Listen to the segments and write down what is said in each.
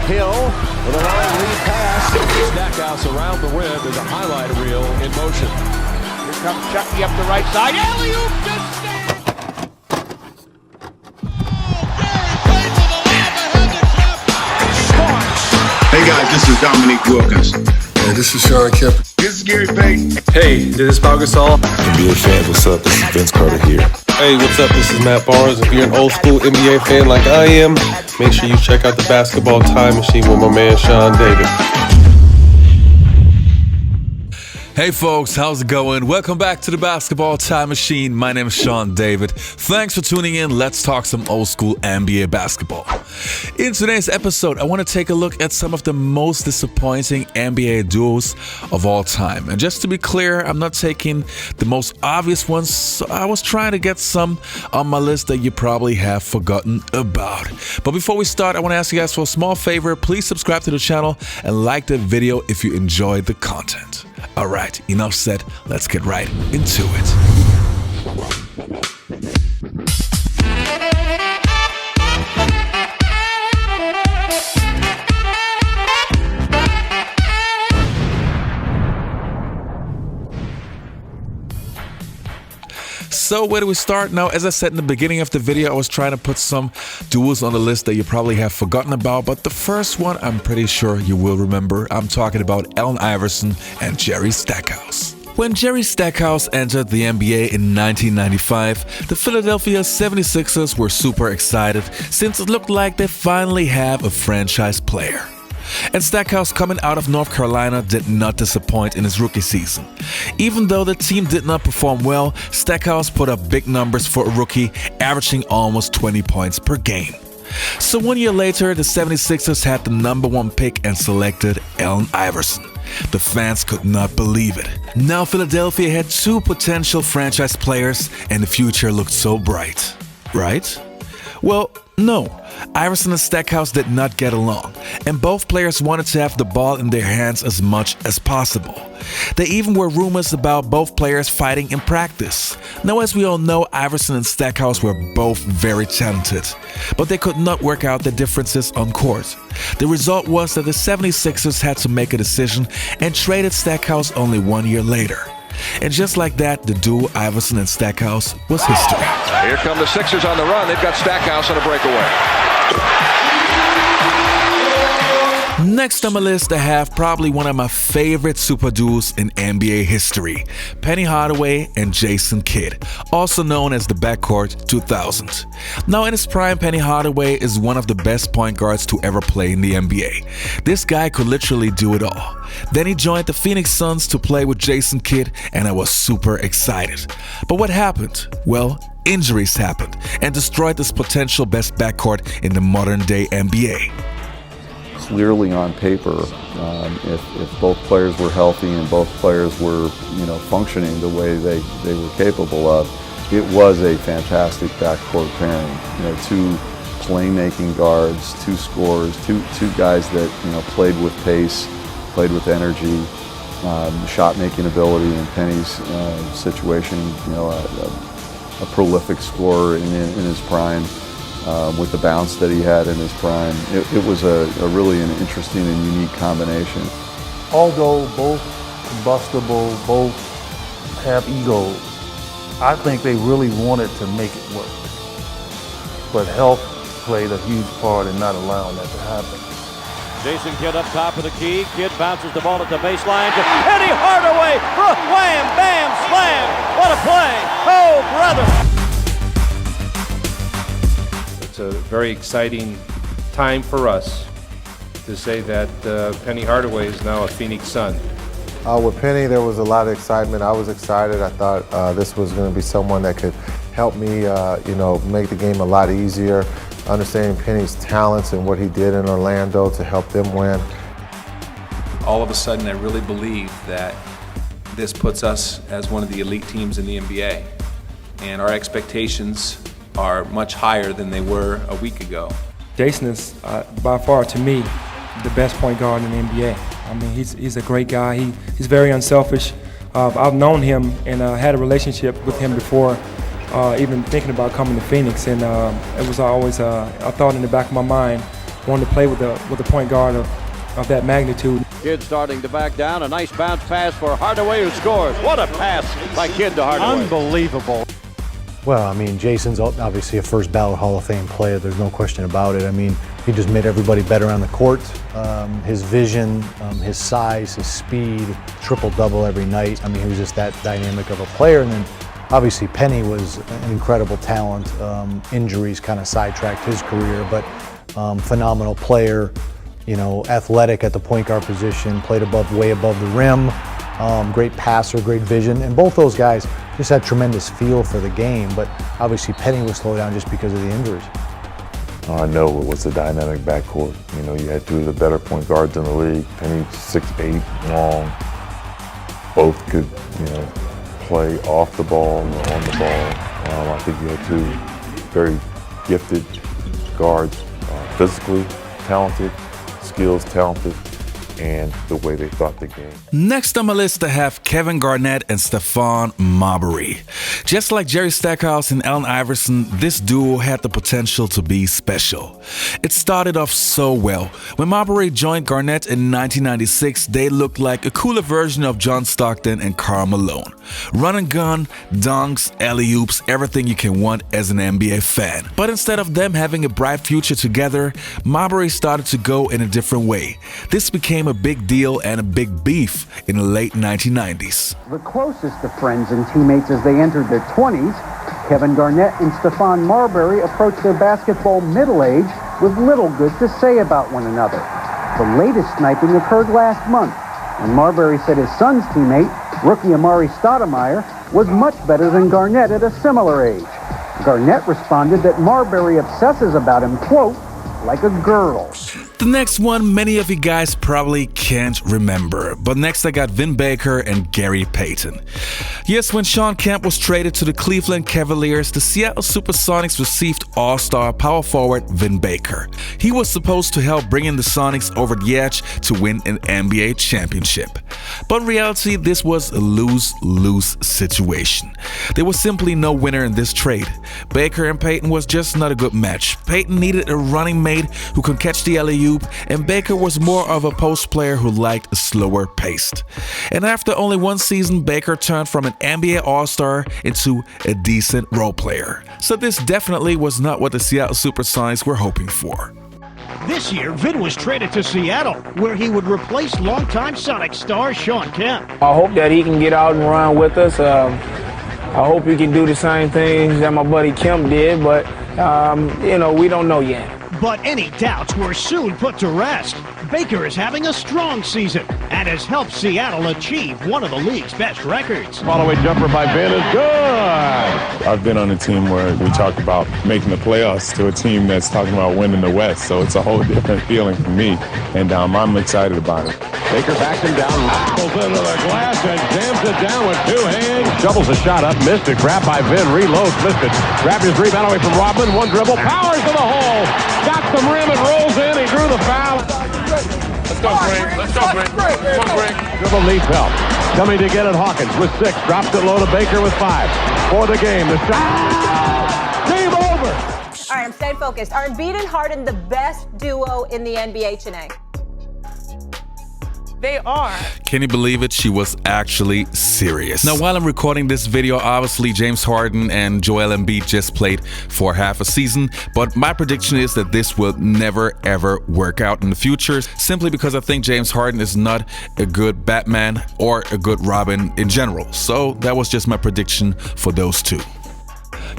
Hill with a long lead pass. Stackhouse around the rim. There's a highlight reel in motion. Here comes Chucky up the right side. Alley-oop to Stan. Hey guys, this is Dominique Wilkins. Hey, this is Sean Kemp. This is Gary Payton. Hey, this is Pau Gasol. NBA fans, what's up? This is Vince Carter here. Hey, what's up? This is Matt Barnes. If you're an old school NBA fan like I am, make sure you check out the Basketball Time Machine with my man Sean David. Hey folks, how's it going? Welcome back to the Basketball Time Machine. My name is Sean David. Thanks for tuning in. Let's talk some old school NBA basketball. In today's episode, I want to take a look at some of the most disappointing NBA duels of all time. And just to be clear, I'm not taking the most obvious ones, so I was trying to get some on my list that you probably have forgotten about. But before we start, I want to ask you guys for a small favor. Please subscribe to the channel and like the video if you enjoyed the content. All right, enough said. Let's get right into it. So where do we start? Now, as I said in the beginning of the video, I was trying to put some duels on the list that you probably have forgotten about, but the first one I'm pretty sure you will remember. I'm talking about Allen Iverson and Jerry Stackhouse. When Jerry Stackhouse entered the NBA in 1995, the Philadelphia 76ers were super excited since it looked like they finally have a franchise player. And Stackhouse, coming out of North Carolina, did not disappoint in his rookie season. Even though the team did not perform well, Stackhouse put up big numbers for a rookie, averaging almost 20 points per game. So 1 year later, the 76ers had the number 1 pick and selected Allen Iverson. The fans could not believe it. Now Philadelphia had 2 potential franchise players and the future looked so bright, right? Well, no. Iverson and Stackhouse did not get along, and both players wanted to have the ball in their hands as much as possible. There even were rumors about both players fighting in practice. Now, as we all know, Iverson and Stackhouse were both very talented, but they could not work out their differences on court. The result was that the 76ers had to make a decision and traded Stackhouse only 1 year later. And just like that, the duo Iverson and Stackhouse was history. Here come the Sixers on the run. They've got Stackhouse on a breakaway. Next on my list, I have probably one of my favorite super duels in NBA history, Penny Hardaway and Jason Kidd, also known as the Backcourt 2000. Now in his prime, Penny Hardaway is one of the best point guards to ever play in the NBA. This guy could literally do it all. Then he joined the Phoenix Suns to play with Jason Kidd, and I was super excited. But what happened? Well, injuries happened and destroyed this potential best backcourt in the modern day NBA. Clearly on paper, if both players were healthy and both players were, functioning the way they were capable of, it was a fantastic backcourt pairing. 2 playmaking guards, 2 scorers, two guys that played with pace, played with energy, shot-making ability in Penny's situation. A prolific scorer in his prime. With the bounce that he had in his prime. It was a really an interesting and unique combination. Although both combustible, both have egos, I think they really wanted to make it work. But health played a huge part in not allowing that to happen. Jason Kidd up top of the key. Kidd bounces the ball at the baseline to Penny Hardaway. Wham, bam, slam. What a play. Oh, brother. It's a very exciting time for us to say that Penny Hardaway is now a Phoenix Sun. With Penny, there was a lot of excitement. I was excited. I thought this was going to be someone that could help me, make the game a lot easier. Understanding Penny's talents and what he did in Orlando to help them win. All of a sudden, I really believe that this puts us as one of the elite teams in the NBA, and our expectations are much higher than they were a week ago. Jason is by far, to me, the best point guard in the NBA. I mean, he's a great guy. He's very unselfish. I've known him and had a relationship with him before even thinking about coming to Phoenix, and it was always a thought in the back of my mind wanted to play with the point guard of that magnitude. Kidd starting to back down. A nice bounce pass for Hardaway, who scores. What a pass by Kidd to Hardaway. Unbelievable. Well, I mean, Jason's obviously a first ballot Hall of Fame player. There's no question about it. I mean, he just made everybody better on the court. His vision, his size, his speed, triple-double every night. I mean, he was just that dynamic of a player. And then obviously Penny was an incredible talent. Injuries kind of sidetracked his career, but phenomenal player, you know, athletic at the point guard position, played way above the rim. Great passer, great vision, and both those guys just had tremendous feel for the game, but obviously Penny was slowed down just because of the injuries. I know it was a dynamic backcourt. You know, you had two of the better point guards in the league. Penny 6'8", long. Both could, you know, play off the ball or on the ball. I think you had two very gifted guards, physically talented, skills talented, and the way they thought the game. Next on my list, I have Kevin Garnett and Stockton Marbury. Just like Jerry Stackhouse and Allen Iverson, this duo had the potential to be special. It started off so well. When Marbury joined Garnett in 1996, they looked like a cooler version of John Stockton and Karl Malone. Run and gun, dunks, alley-oops, everything you can want as an NBA fan. But instead of them having a bright future together, Marbury started to go in a different way. This became a big deal and a big beef in the late 1990s. The closest of friends and teammates as they entered their 20s, Kevin Garnett and Stockton Marbury approached their basketball middle age with little good to say about one another. The latest sniping occurred last month, and Marbury said his son's teammate, rookie Amari Stoudemire, was much better than Garnett at a similar age. Garnett responded that Marbury obsesses about him, quote, like a girl. The next one many of you guys probably can't remember, but next I got Vin Baker and Gary Payton. Yes, when Shawn Kemp was traded to the Cleveland Cavaliers, the Seattle Supersonics received all-star power forward Vin Baker. He was supposed to help bring in the Sonics over the edge to win an NBA championship. But in reality, this was a lose-lose situation. There was simply no winner in this trade. Baker and Payton was just not a good match. Payton needed a running mate who could catch the alley-oop, and Baker was more of a post player who liked a slower pace. And after only one season, Baker turned from an NBA All-Star into a decent role player. So this definitely was not what the Seattle Supersonics were hoping for. This year, Vin was traded to Seattle, where he would replace longtime Sonic star Shawn Kemp. I hope that he can get out and run with us. I hope he can do the same things that my buddy Kemp did, but, you know, we don't know yet. But any doubts were soon put to rest. Baker is having a strong season and has helped Seattle achieve one of the league's best records. Follow-away jumper by Vin is good! I've been on a team where we talked about making the playoffs to a team that's talking about winning the West, so it's a whole different feeling for me, and I'm excited about it. Baker backs him down, rattles into the glass, and jams it down with two hands. Doubles a shot up, missed it, grabbed by Vin, reloads, missed it. Grabbed his rebound away from Rodman, one dribble, powers to the hole. Got the rim and rolls in, he drew the foul. Let's go, Frank. Let's go, Frank. Come on, Frank. Dribble needs help. Coming to get it, Hawkins with 6. Drops it low to Baker with 5. For the game, the shot. Game over. All right, I'm staying focused. Are Embiid and Harden the best duo in the NBA today? They are. Can you believe it? She was actually serious. Now, while I'm recording this video, obviously James Harden and Joel Embiid just played for half a season, but my prediction is that this will never ever work out in the future, simply because I think James Harden is not a good Batman or a good Robin in general. So that was just my prediction for those two.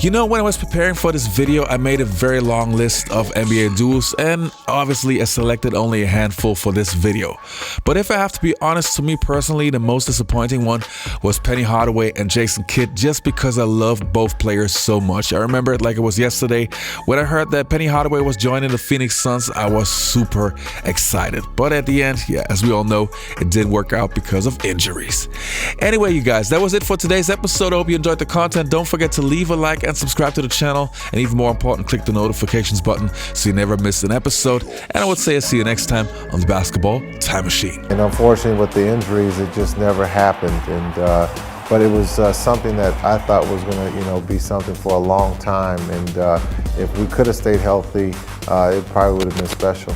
You know, when I was preparing for this video, I made a very long list of NBA duels, and obviously I selected only a handful for this video. But if I have to be honest, to me personally, the most disappointing one was Penny Hardaway and Jason Kidd, just because I love both players so much. I remember it like it was yesterday. When I heard that Penny Hardaway was joining the Phoenix Suns, I was super excited. But at the end, yeah, as we all know, it didn't work out because of injuries. Anyway, you guys, that was it for today's episode. I hope you enjoyed the content. Don't forget to leave a like and subscribe to the channel, and even more important, click the notifications button so you never miss an episode. And I would say I'll see you next time on the Basketball Time Machine. And unfortunately with the injuries, it just never happened. And but it was something that I thought was going to, be something for a long time. And if we could have stayed healthy, it probably would have been special.